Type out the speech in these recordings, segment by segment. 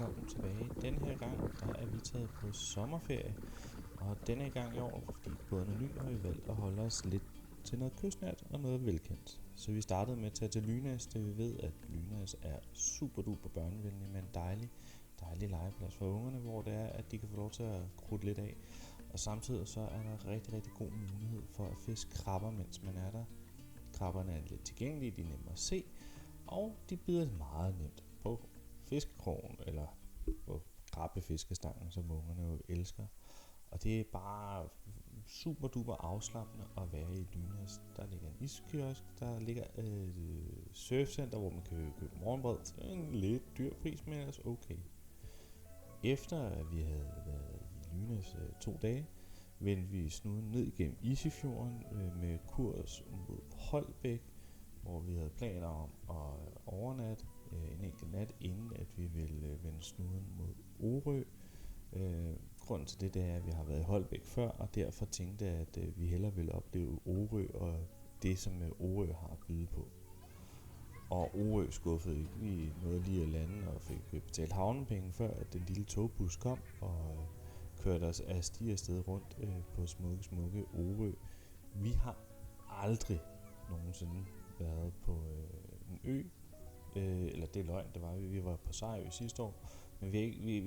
velkommen tilbage. Denne her gang, der er vi taget på sommerferie, og denne gang i år, fordi båden er ny, har vi valgt at holde os lidt til noget kystnært og noget velkendt. Så vi startede med at tage til Lynæs, da vi ved, at Lynæs er super duper børnevenlig med en dejlig legeplads for ungerne, hvor det er, at de kan få lov til at krudte lidt af. Og samtidig så er der rigtig god mulighed for at fiske krabber, mens man er der. Krabberne er lidt tilgængelige, de er nemme at se, og de bider meget nemt på fiskekrogen eller på krabbefiskestangen, som ungerne jo elsker. Og det er bare super duper afslappende at være i Lynæs. Der ligger en iskiosk, der ligger et surfcenter, hvor man kan købe morgenbrød til en lidt dyr pris, men ellers okay. Efter at vi havde været i Lynæs 2 dage, vendte vi snuden ned igennem Isefjorden med kurs mod Holbæk, hvor vi havde planer om at overnatte en enkelt nat, inden at vi ville vende snuden mod Orø. Grunden til det er, at vi har været i Holbæk før, og derfor tænkte jeg, at vi hellere ville opleve Orø og det, som Orø har at byde på. Og Orø skuffede ikke. Vi nåede lige at lande og fik betalt havnepenge, før at den lille togbus kom og kørte os afsted rundt på smukke Orø. Vi har aldrig nogensinde været på en ø, eller det er løgn, det var vi var på Sejø sidste år, men vi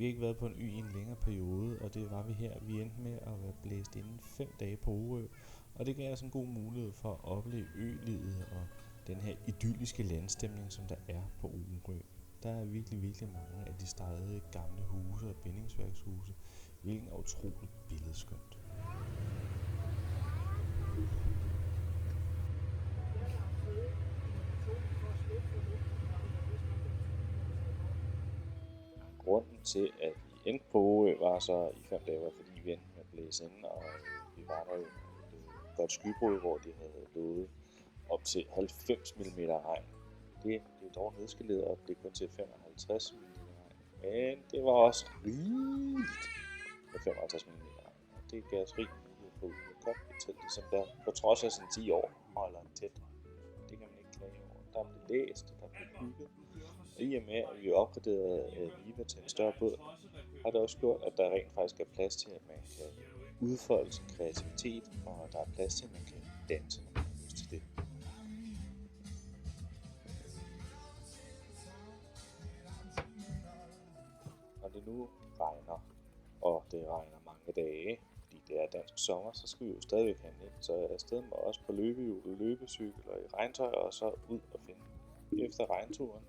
har ikke været på en ø i en længere periode, og det var vi her. Vi endte med at være blæst inden 5 dage på Orø, og det gav os en god mulighed for at opleve ølivet og den her idylliske landstemning, som der er på Orø. Der er virkelig mange af de stadige gamle huse og bindingsværkshuse, hvilken er utroligt billedskønt. Grunden til, at vi endte på Orø, var så i 5 dage, fordi vi endte med at blæse ind, og vi var der jo et godt skybrud, hvor de havde lovet op til 90 mm regn. Det er dog nedskaleret op, det kun til 55 mm regn, men det var også rigeligt med 55 mm regn, og det gav os rig mulighed for at komme i teltet, som der på trods af sådan 10 år holder tæt. Det kan man ikke klage over. Der blev læst, der blev bygget, og i og med, at vi opgraderede Viva til en større båd, har det også gjort, at der rent faktisk er plads til, at man kan udfolde sin kreativitet, og der er plads til, at man kan danse, når man har lyst til det. Når det nu regner, og det regner mange dage, fordi det er dansk sommer, så skal vi jo stadigvæk have net. Så jeg er afsted med os på løbehjul, løbecykel og i regntøj, og så ud og finde. Efter regnturen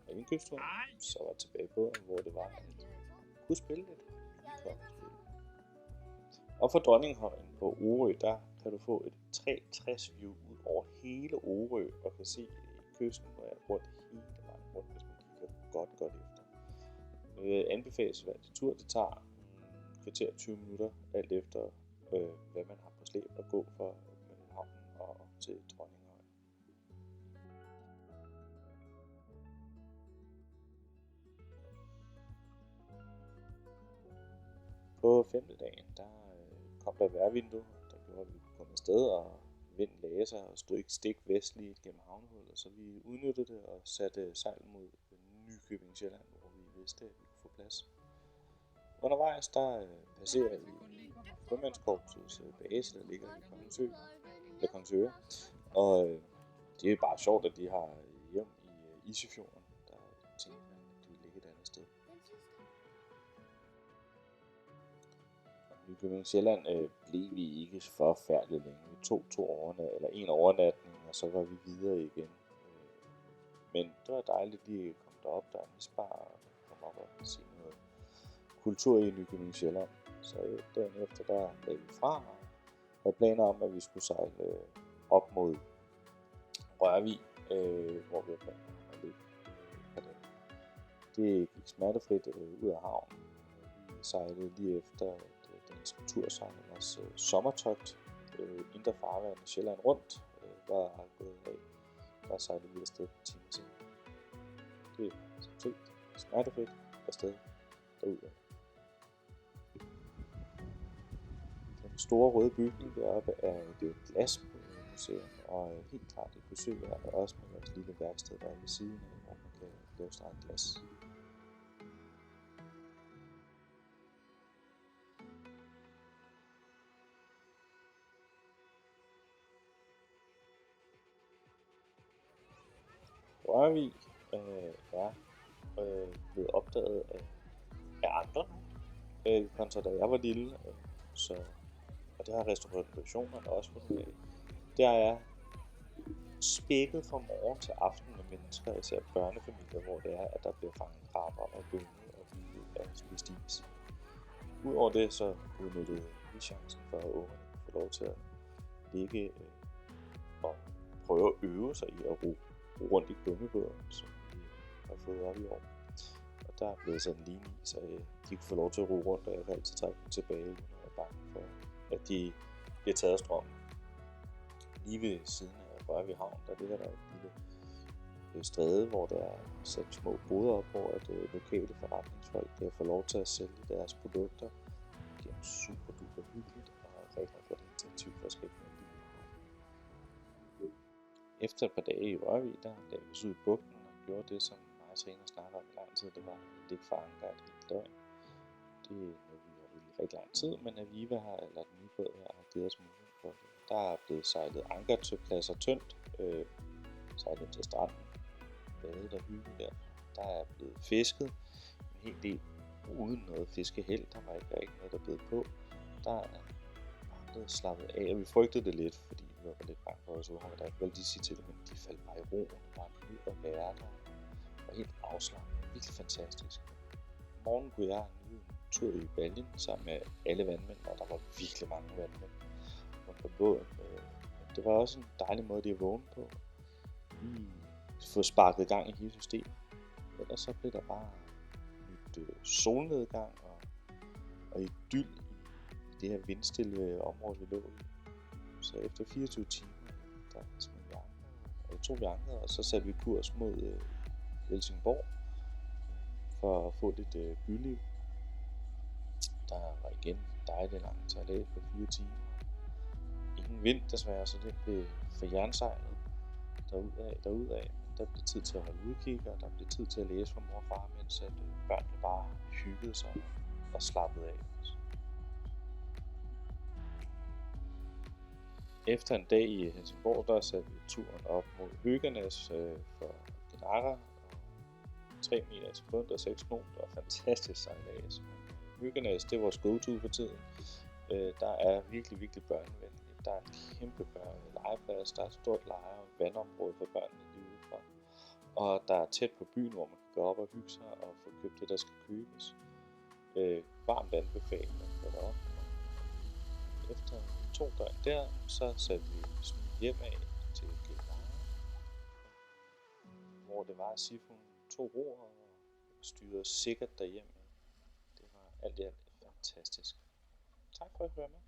og indkøbsturen, så var jeg tilbage på, hvor det var, at kunne spille lidt. Og fra Dronninghøjen på Orø, der kan du få et 360 view ud over hele Orø, og kan se kysten rundt hele vejen rundt, hvis man kigger godt efter. Anbefales hver tur, det tager kvarter 20 minutter, alt efter hvad man har på slæb at gå fra havnen og op til Dronninghøjen. På 5. dagen, der kom der vejrvindue, der gjorde, at vi kunne komme afsted, og vinden lagde sig og stod ikke stik vestligt gennem havnehullet, så vi udnyttede det og satte sejl mod Nykøbing Sjælland, hvor vi vidste, at vi kunne få plads. Undervejs, der passerer vi Frømandskorpsets base, der ligger i Kongsøre, og det er bare sjovt, at de har hjem i Isefjorden, der tænker man, at de vil ligge et andet sted. I Nykøbing Sjælland blev vi ikke forfærdeligt længe. Vi tog en overnatning, og så var vi videre igen. Men det var dejligt lige at komme derop, der er en isbar, og komme op og se noget kultur i Nykøbing Sjælland. Så dagen efter, der lagde vi fra, og havde planer om, at vi skulle sejle op mod Rørvig, hvor vi havde planer om at ligge på dagen. Det gik smertefrit ud af havnen. Vi sejlede lige efter Dansk Tursejlers sommertogt, indre farvand i Sjælland rundt, var gået af. Der sejlede vi afsted på time til. Det er som set smertefrit afsted derude. Den store røde bygning deroppe er et glasmuseum, og helt klart et besøg her, og også med vores lille værksted der ved siden af, hvor man kan lave sig glas. Rørvig er blevet opdaget af andre kontra da jeg var lille, og det har restaurationerne også fundet ud af. Der er spækket fra morgen til aften med mennesker, især børnefamilier, hvor det er, at der bliver fanget krabber og bønner og hylde og spist is. Udover det så udnyttede vi chancen for, at ungerne kunne få lov til at ligge og prøve at øve sig i at ro rundt i gummibåden, som vi har fået op i år. Og der er blevet sådan lige i, så de kan få lov til at ro rundt, og jeg kan altid trække dem tilbage, uden at være bange for, at de bliver taget af strømmen. Lige ved siden af Rørvig Havn, der ligger der et lille stræde, hvor der er sat små boder op, hvor lokale forretningsfolk kan få lov til at sælge deres produkter. Det er super duper hyggeligt, og rigtig godt initiativ for at skabe noget liv. Efter et par dage i Rørvig, der lagde vi os ud i bugten og gjorde det, som mig og Trine snakker om i lang tid. Det var at ligge for anker et helt døgn. Det er noget, vi har ville rigtig lang tid, men Aviva har, eller den nye båd her, har givet os mulighed for det. Der er blevet sejlet anker til pladser tyndt, sejlet til stranden, badet og hygget der. Der er blevet fisket en hel del uden noget fiskeheld. Der var ikke noget, der blev på. Der er blevet slappet af, og vi frygtede det lidt, fordi vi var lidt bange for os uhav. Der er vel de sige til dem, men de faldt bare i ro, og var ud og være der, og helt afslappet. Virkelig fantastisk. Om morgenen kunne jeg nyde en tur i Baljen sammen med alle vandmænd, og der var virkelig mange vandmænd rundt på båden. Det var også en dejlig måde lige at vågne på. Lige få sparket gang i hele systemet. Ellers så blev der bare nyt solnedgang og idyll i det her vindstille område, vi lå i. Så efter 24 timer, der smed vi anker, og tog vi anker, og så satte vi kurs mod Helsingborg for at få lidt byliv. Der var igen dejligt langt sejlads på 4 timer. Ingen vind desværre, så det blev for jernsejlet derudaf. Der blev tid til at holde udkig, og der blev tid til at læse for mor og far, mens at børnene bare hyggede sig og slappede af. Efter en dag i Helsingborg, der satte vi turen op mod Höganäs for Gnarre, og 3 meter til bund og 6 knop. Det var fantastisk sejlads. Höganäs, det er vores go-to for tiden. Der er virkelig, virkelig børnevenligt. Der er en kæmpe legeplads, der er et stort vandområde for børnene lige udefra. Og der er tæt på byen, hvor man kan gå op og hygge sig og få købt det, der skal købes. Varmt anbefaling at gå derop. Efter 2 døgn der, så satte vi hjem af til Glenarre, hvor det var at Sifun tog roer og styrede sikkert derhjemme. Det var alt i alt fantastisk. Tak for at høre med.